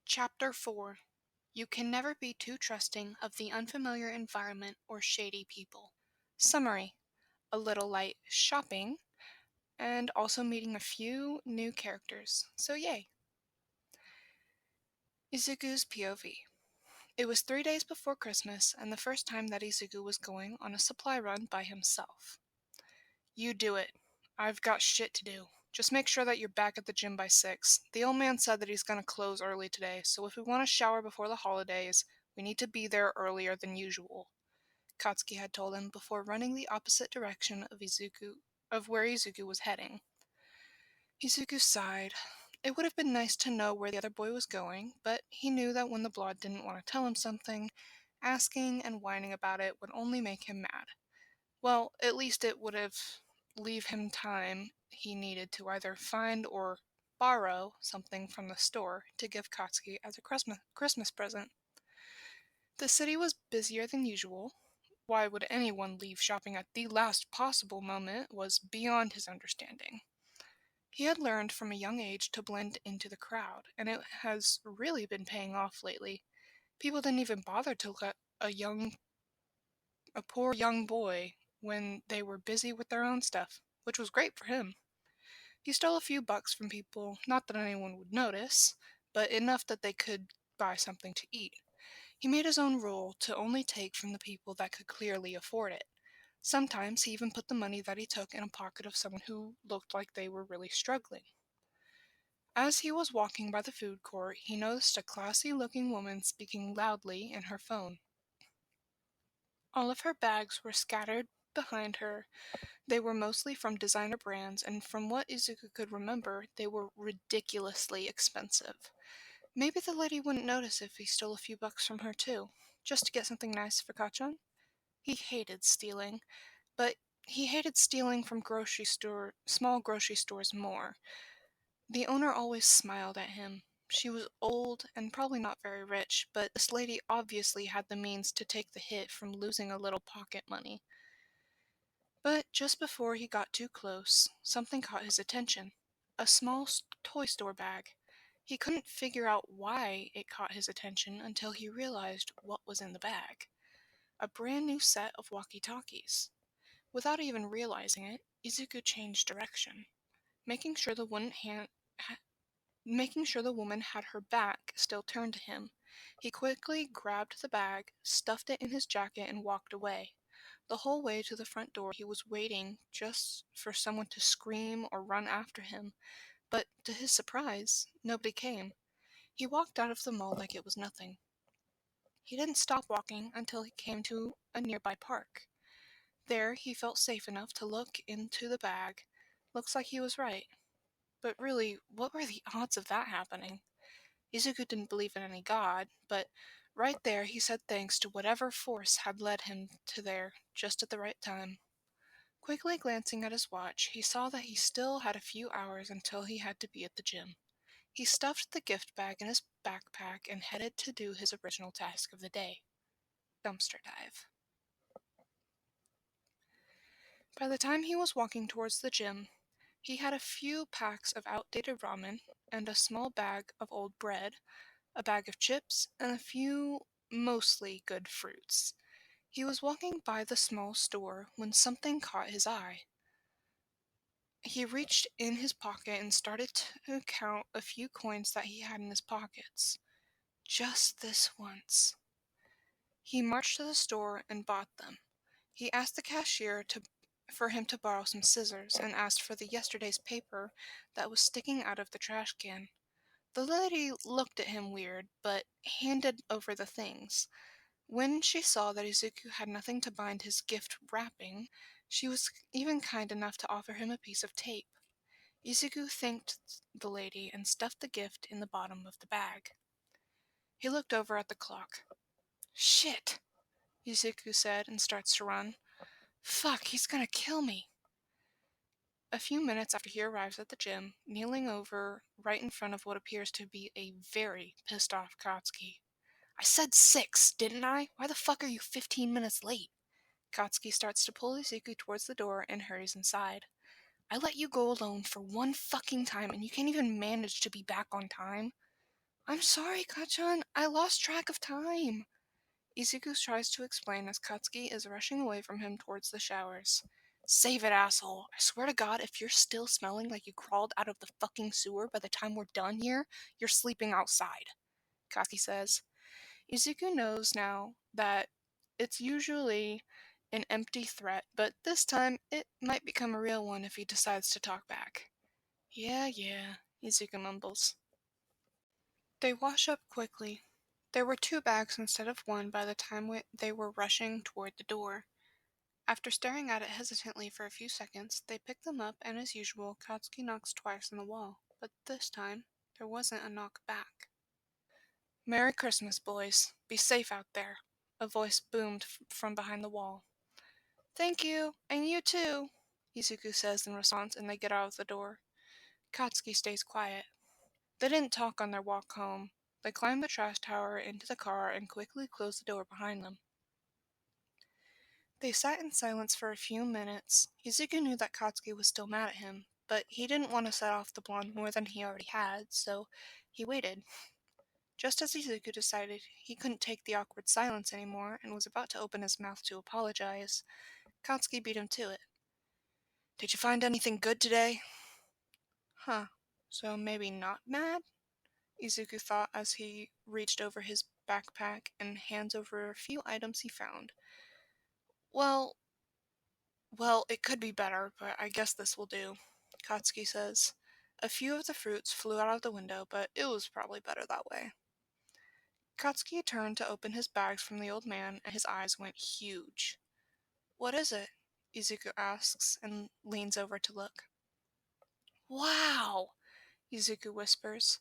Chapter 4. You can never be too trusting of the unfamiliar environment or shady people. Summary. A little light shopping, and also meeting a few new characters, so yay. Izuku's POV. It was 3 days before Christmas, and the first time that Izuku was going on a supply run by himself. You do it. I've got shit to do. Just make sure that you're back at the gym by 6. The old man said that he's going to close early today, so if we want to shower before the holidays, we need to be there earlier than usual, Katsuki had told him before running the opposite direction of where Izuku was heading. Izuku sighed. It would have been nice to know where the other boy was going, but he knew that when the Blonde didn't want to tell him something, asking and whining about it would only make him mad. Well, at least it would have leave him time he needed to either find or borrow something from the store to give Katsuki as a Christmas present. The city was busier than usual. Why would anyone leave shopping at the last possible moment was beyond his understanding. He had learned from a young age to blend into the crowd, and it has really been paying off lately. People didn't even bother to let a poor young boy when they were busy with their own stuff, which was great for him. He stole a few bucks from people, not that anyone would notice, but enough that they could buy something to eat. He made his own rule to only take from the people that could clearly afford it. Sometimes he even put the money that he took in a pocket of someone who looked like they were really struggling. As he was walking by the food court, he noticed a classy-looking woman speaking loudly in her phone. All of her bags were scattered behind her. They were mostly from designer brands, and from what Izuku could remember, they were ridiculously expensive. Maybe the lady wouldn't notice if he stole a few bucks from her too, just to get something nice for Kachan. He hated stealing, but he hated stealing from small grocery stores more. The owner always smiled at him. She was old and probably not very rich, but this lady obviously had the means to take the hit from losing a little pocket money. But just before he got too close, something caught his attention. A small toy store bag. He couldn't figure out why it caught his attention until he realized what was in the bag. A brand new set of walkie-talkies. Without even realizing it, Izuku changed direction, making sure the woman had her back still turned to him. He quickly grabbed the bag, stuffed it in his jacket, and walked away. The whole way to the front door, he was waiting just for someone to scream or run after him, but to his surprise, nobody came. He walked out of the mall like it was nothing. He didn't stop walking until he came to a nearby park. There, he felt safe enough to look into the bag. Looks like he was right. But really, what were the odds of that happening? Izuku didn't believe in any god, but right there he said thanks to whatever force had led him to there just at the right time. Quickly glancing at his watch, he saw that he still had a few hours until he had to be at the gym. He stuffed the gift bag in his backpack and headed to do his original task of the day, dumpster dive. By the time he was walking towards the gym, he had a few packs of outdated ramen and a small bag of old bread, a bag of chips, and a few mostly good fruits. He was walking by the small store when something caught his eye. He reached in his pocket and started to count a few coins that he had in his pockets. Just this once. He marched to the store and bought them. He asked the cashier for him to borrow some scissors and asked for the yesterday's paper that was sticking out of the trash can. The lady looked at him weird, but handed over the things. When she saw that Izuku had nothing to bind his gift wrapping, she was even kind enough to offer him a piece of tape. Izuku thanked the lady and stuffed the gift in the bottom of the bag. He looked over at the clock. Shit, Izuku said and starts to run. Fuck, he's gonna kill me. A few minutes after he arrives at the gym, kneeling over right in front of what appears to be a very pissed off Katsuki. I said 6, didn't I? Why the fuck are you 15 minutes late? Katsuki starts to pull Izuku towards the door and hurries inside. I let you go alone for one fucking time and you can't even manage to be back on time? I'm sorry, Kachan. I lost track of time. Izuku tries to explain as Katsuki is rushing away from him towards the showers. Save it, asshole. I swear to God, if you're still smelling like you crawled out of the fucking sewer by the time we're done here, you're sleeping outside, Katsuki says. Izuku knows now that it's usually an empty threat, but this time it might become a real one if he decides to talk back. Yeah, Izuku mumbles. They wash up quickly. There were 2 bags instead of 1 by the time they were rushing toward the door. After staring at it hesitantly for a few seconds, they pick them up, and as usual, Katsuki knocks twice on the wall. But this time, there wasn't a knock back. Merry Christmas, boys. Be safe out there. A voice boomed from behind the wall. Thank you, and you too, Izuku says in response, and they get out of the door. Katsuki stays quiet. They didn't talk on their walk home. They climbed the trash tower into the car and quickly closed the door behind them. They sat in silence for a few minutes. Izuku knew that Katsuki was still mad at him, but he didn't want to set off the blonde more than he already had, so he waited. Just as Izuku decided he couldn't take the awkward silence anymore and was about to open his mouth to apologize, Katsuki beat him to it. Did you find anything good today? Huh, so maybe not mad? Izuku thought as he reached over his backpack and hands over a few items he found. Well, it could be better, but I guess this will do, Katsuki says. A few of the fruits flew out of the window, but it was probably better that way. Katsuki turned to open his bags from the old man, and his eyes went huge. What is it? Izuku asks and leans over to look. Wow! Izuku whispers.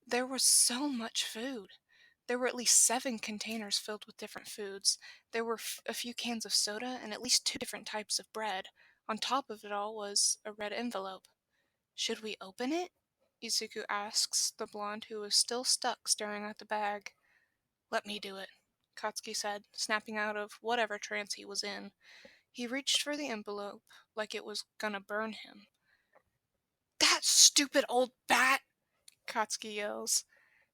There was so much food. There were at least 7 containers filled with different foods. There were a few cans of soda and at least 2 different types of bread. On top of it all was a red envelope. Should we open it? Izuku asks the blonde who was still stuck staring at the bag. Let me do it, Katsuki said, snapping out of whatever trance he was in. He reached for the envelope like it was gonna burn him. That stupid old bat! Katsuki yells.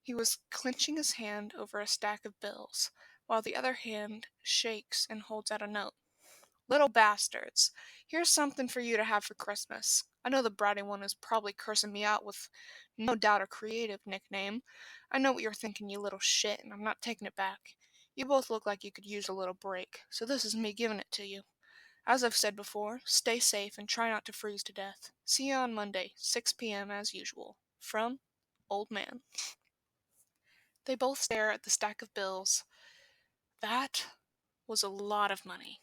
He was clenching his hand over a stack of bills, while the other hand shakes and holds out a note. Little bastards, here's something for you to have for Christmas. I know the bratty one is probably cursing me out with no doubt a creative nickname. I know what you're thinking, you little shit, and I'm not taking it back. You both look like you could use a little break, so this is me giving it to you. As I've said before, stay safe and try not to freeze to death. See you on Monday, 6 p.m. as usual. From Old Man. They both stare at the stack of bills. That was a lot of money.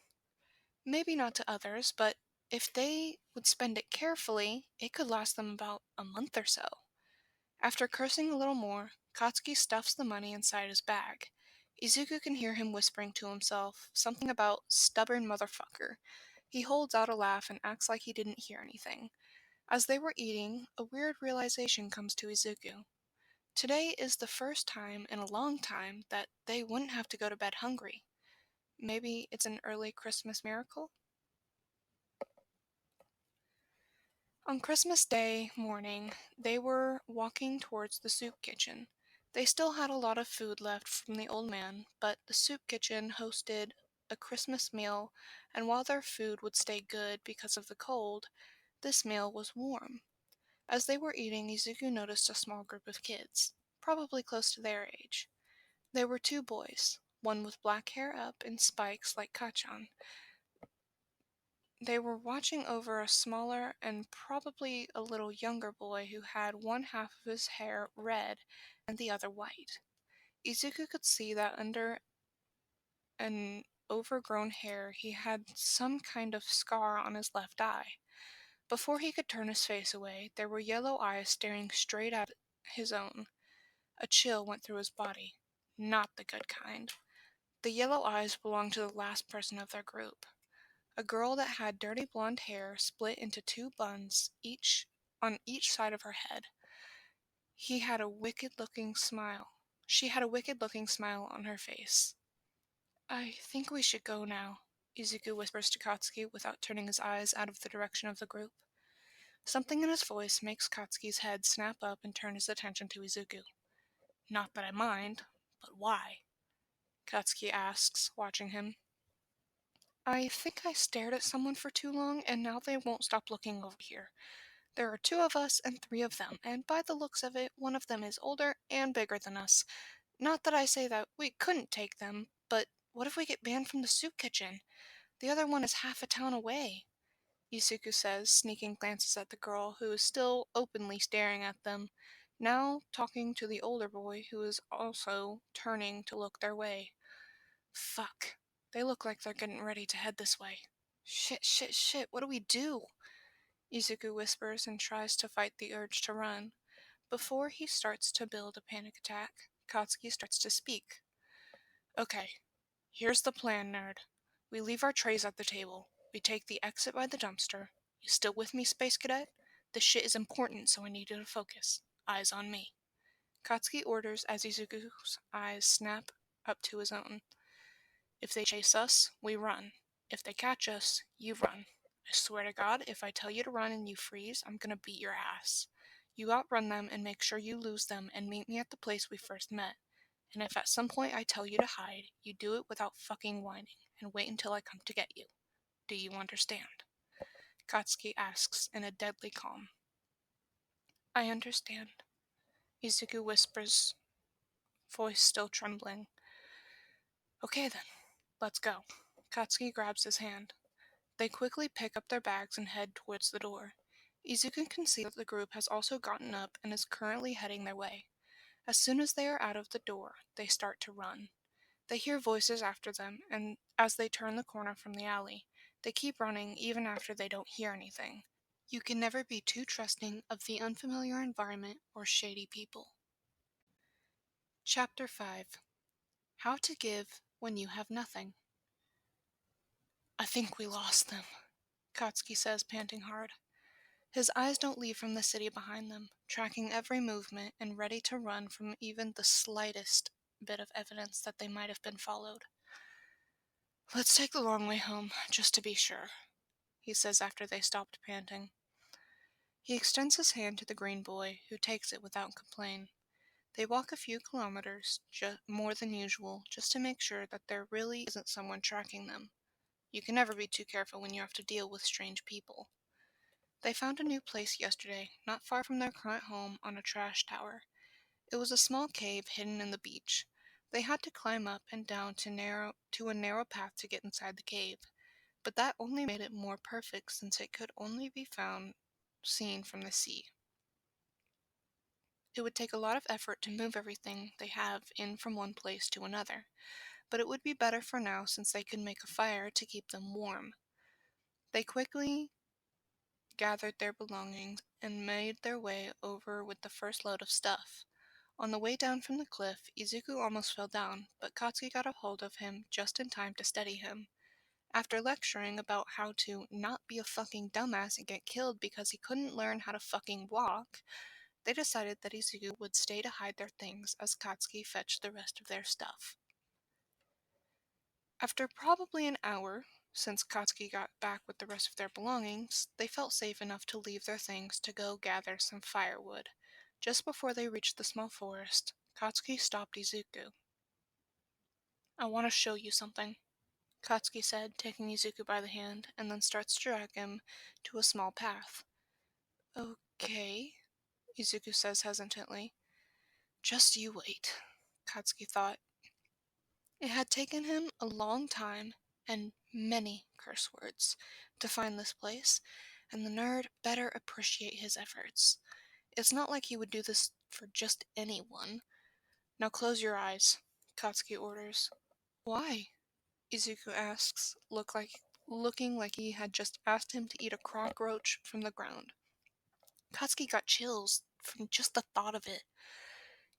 Maybe not to others, but if they would spend it carefully, it could last them about a month or so. After cursing a little more, Katsuki stuffs the money inside his bag. Izuku can hear him whispering to himself something about stubborn motherfucker. He holds out a laugh and acts like he didn't hear anything. As they were eating, a weird realization comes to Izuku. Today is the first time in a long time that they wouldn't have to go to bed hungry. Maybe it's an early Christmas miracle? On Christmas Day morning, they were walking towards the soup kitchen. They still had a lot of food left from the old man, but the soup kitchen hosted a Christmas meal, and while their food would stay good because of the cold, this meal was warm. As they were eating, Izuku noticed a small group of kids, probably close to their age. There were 2 boys, one with black hair up in spikes like Kachan. They were watching over a smaller and probably a little younger boy who had one half of his hair red and the other white. Izuku could see that under an overgrown hair he had some kind of scar on his left eye. Before he could turn his face away, there were yellow eyes staring straight at his own. A chill went through his body. Not the good kind. The yellow eyes belonged to the last person of their group. A girl that had dirty blonde hair split into 2 buns, each on each side of her head. He had a wicked-looking smile. She had a wicked-looking smile on her face. I think we should go now, Izuku whispers to Katsuki without turning his eyes out of the direction of the group. Something in his voice makes Katsuki's head snap up and turn his attention to Izuku. Not that I mind, but why? Katsuki asks, watching him. I think I stared at someone for too long, and now they won't stop looking over here. There are 2 of us and 3 of them, and by the looks of it, one of them is older and bigger than us. Not that I say that we couldn't take them, but what if we get banned from the soup kitchen? The other one is half a town away, Yusuke says, sneaking glances at the girl, who is still openly staring at them, now talking to the older boy, who is also turning to look their way. Fuck. They look like they're getting ready to head this way. Shit, what do we do? Izuku whispers and tries to fight the urge to run. Before he starts to build a panic attack, Katsuki starts to speak. Okay, here's the plan, nerd. We leave our trays at the table. We take the exit by the dumpster. You still with me, Space Cadet? This shit is important, so I need you to focus. Eyes on me. Katsuki orders as Izuku's eyes snap up to his own. If they chase us, we run. If they catch us, you run. I swear to God, if I tell you to run and you freeze, I'm gonna beat your ass. You outrun them and make sure you lose them and meet me at the place we first met. And if at some point I tell you to hide, you do it without fucking whining and wait until I come to get you. Do you understand? Katsuki asks in a deadly calm. I understand, Izuku whispers, voice still trembling. Okay then, let's go. Katsuki grabs his hand. They quickly pick up their bags and head towards the door. Izuku can see that the group has also gotten up and is currently heading their way. As soon as they are out of the door, they start to run. They hear voices after them, and as they turn the corner from the alley, they keep running even after they don't hear anything. You can never be too trusting of the unfamiliar environment or shady people. Chapter 5. How to Give When You Have Nothing. I think we lost them, Katsuki says, panting hard. His eyes don't leave from the city behind them, tracking every movement and ready to run from even the slightest bit of evidence that they might have been followed. Let's take the long way home, just to be sure, he says after they stopped panting. He extends his hand to the green boy, who takes it without complaint. They walk a few kilometers, more than usual, just to make sure that there really isn't someone tracking them. You can never be too careful when you have to deal with strange people. They found a new place yesterday, not far from their current home, on a trash tower. It was a small cave hidden in the beach. They had to climb up and down to a narrow path to get inside the cave, but that only made it more perfect since it could only be seen from the sea. It would take a lot of effort to move everything they have in from one place to another, but it would be better for now since they could make a fire to keep them warm. They quickly gathered their belongings and made their way over with the first load of stuff. On the way down from the cliff, Izuku almost fell down, but Katsuki got a hold of him just in time to steady him. After lecturing about how to not be a fucking dumbass and get killed because he couldn't learn how to fucking walk, they decided that Izuku would stay to hide their things as Katsuki fetched the rest of their stuff. After probably an hour, since Katsuki got back with the rest of their belongings, they felt safe enough to leave their things to go gather some firewood. Just before they reached the small forest, Katsuki stopped Izuku. I want to show you something, Katsuki said, taking Izuku by the hand, and then starts to drag him to a small path. Okay, Izuku says hesitantly. Just you wait, Katsuki thought. It had taken him a long time and many curse words to find this place, and the nerd better appreciate his efforts. It's not like he would do this for just anyone. Now close your eyes, Katsuki orders. Why? Izuku asks, looking like he had just asked him to eat a cockroach from the ground. Katsuki got chills from just the thought of it.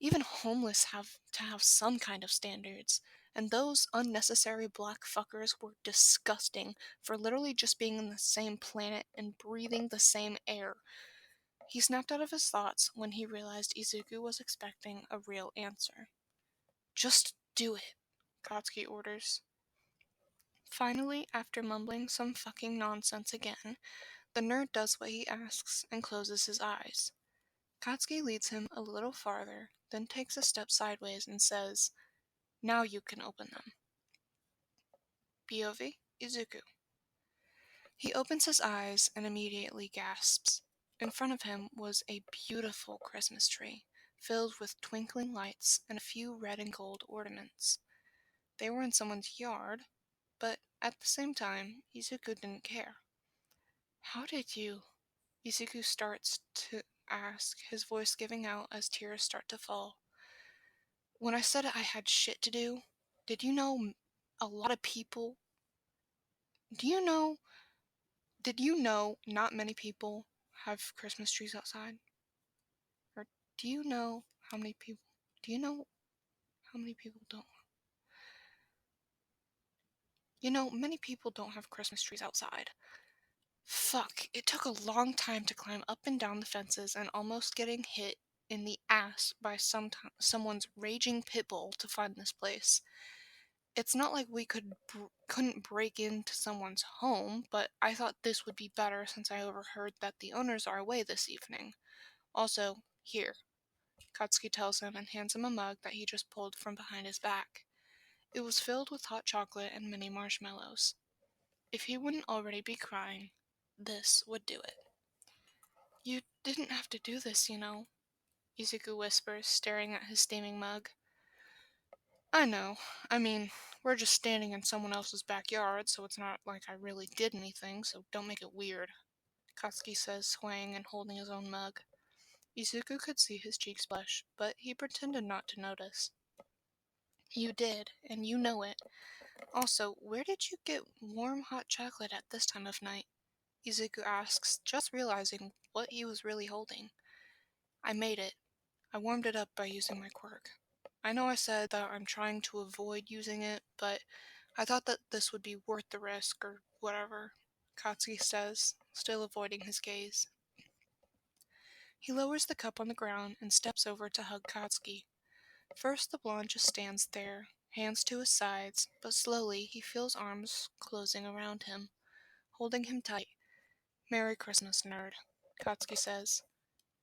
Even homeless have to have some kind of standards, and those unnecessary black fuckers were disgusting for literally just being on the same planet and breathing the same air. He snapped out of his thoughts when he realized Izuku was expecting a real answer. Just do it, Katsuki orders. Finally, after mumbling some fucking nonsense again, the nerd does what he asks and closes his eyes. Katsuki leads him a little farther, then takes a step sideways and says, "Now you can open them." POV, Izuku. He opens his eyes and immediately gasps. In front of him was a beautiful Christmas tree, filled with twinkling lights and a few red and gold ornaments. They were in someone's yard, but at the same time, Izuku didn't care. "How did you?" Izuku starts to ask, his voice giving out as tears start to fall. "When I said I had shit to do, did you know a lot of people? Do you know Did you know not many people have Christmas trees outside? Or do you know how many people do you know how many people don't? Many people don't have Christmas trees outside. Fuck, it took a long time to climb up and down the fences and almost getting hit in the ass by someone's raging pit bull to find this place. It's not like we couldn't break into someone's home, but I thought this would be better since I overheard that the owners are away this evening. Also, here." Katsuki tells him and hands him a mug that he just pulled from behind his back. It was filled with hot chocolate and mini marshmallows. If he wouldn't already be crying, this would do it. "You didn't have to do this, Izuku whispers, staring at his steaming mug. "I know. I mean, we're just standing in someone else's backyard, so it's not like I really did anything, so don't make it weird," Katsuki says, swaying and holding his own mug. Izuku could see his cheeks blush, but he pretended not to notice. "You did, and you know it. Also, where did you get warm hot chocolate at this time of night?" Izuku asks, just realizing what he was really holding. "I made it. I warmed it up by using my quirk. I know I said that I'm trying to avoid using it, but I thought that this would be worth the risk, or whatever," Katsuki says, still avoiding his gaze. He lowers the cup on the ground and steps over to hug Katsuki. First, the blonde just stands there, hands to his sides, but slowly he feels arms closing around him, holding him tight. "Merry Christmas, nerd," Katsuki says.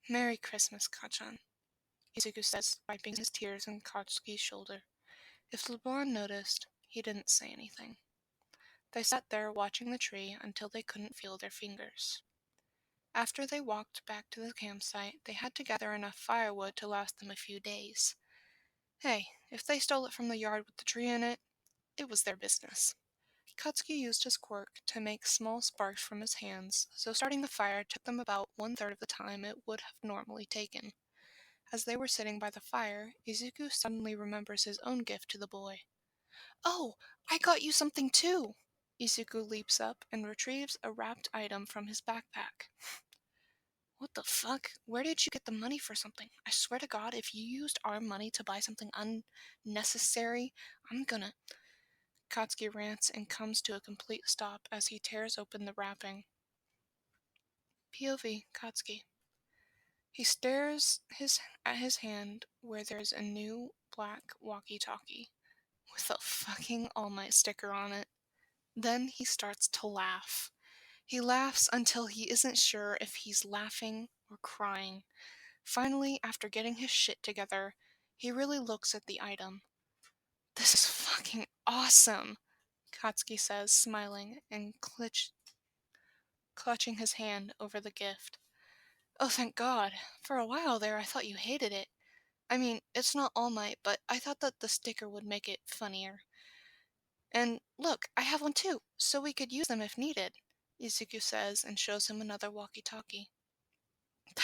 "Merry Christmas, Kachan," Izuku says, wiping his tears on Katsuki's shoulder. If the blonde noticed, he didn't say anything. They sat there watching the tree until they couldn't feel their fingers. After they walked back to the campsite, they had to gather enough firewood to last them a few days. Hey, if they stole it from the yard with the tree in it, it was their business. Katsuki used his quirk to make small sparks from his hands, so starting the fire took them about 1/3 of the time it would have normally taken. As they were sitting by the fire, Izuku suddenly remembers his own gift to the boy. "Oh, I got you something too!" Izuku leaps up and retrieves a wrapped item from his backpack. "What the fuck? Where did you get the money for something? I swear to God, if you used our money to buy something unnecessary, I'm gonna..." Katsuki rants and comes to a complete stop as he tears open the wrapping. POV, Katsuki. He stares at his hand where there's a new black walkie-talkie with a fucking All Might sticker on it. Then he starts to laugh. He laughs until he isn't sure if he's laughing or crying. Finally, after getting his shit together, he really looks at the item. "This is fucking awesome," Katsuki says, smiling and clutching his hand over the gift. "Oh, thank God. For a while there, I thought you hated it. I mean, it's not All Might, but I thought that the sticker would make it funnier. And look, I have one too, so we could use them if needed," Izuku says and shows him another walkie-talkie.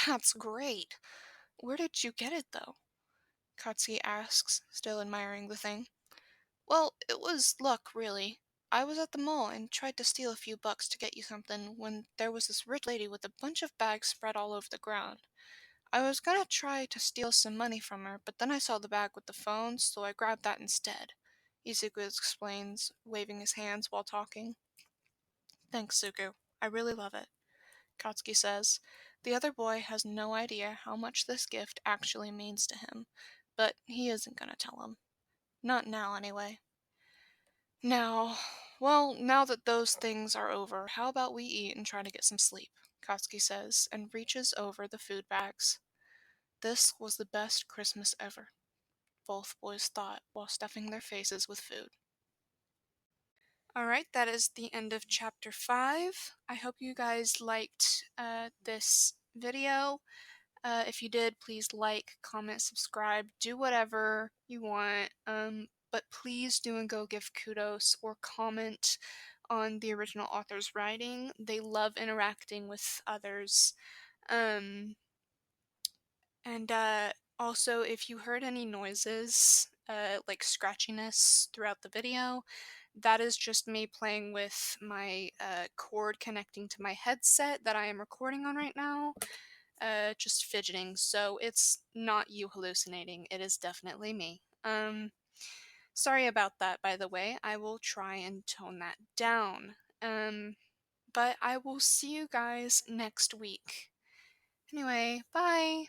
"That's great. Where did you get it, though?" Katsuki asks, still admiring the thing. "Well, it was luck, really. I was at the mall and tried to steal a few bucks to get you something when there was this rich lady with a bunch of bags spread all over the ground. I was gonna try to steal some money from her, but then I saw the bag with the phone, so I grabbed that instead," Izuku explains, waving his hands while talking. "Thanks, Zuko. I really love it," Katsuki says. The other boy has no idea how much this gift actually means to him, but he isn't gonna tell him. Not now, anyway. Now that those things are over, how about we eat and try to get some sleep?" Katsuki says, and reaches over the food bags. This was the best Christmas ever, both boys thought while stuffing their faces with food. Alright, that is the end of chapter 5. I hope you guys liked this video. If you did, please like, comment, subscribe, do whatever you want. But please do and go give kudos or comment on the original author's writing. They love interacting with others. Um, and also, if you heard any noises, like scratchiness throughout the video, that is just me playing with my cord connecting to my headset that I am recording on right now. Just fidgeting, so it's not you hallucinating, it is definitely me. Sorry about that, by the way. I will try and tone that down. But I will see you guys next week. Anyway, bye!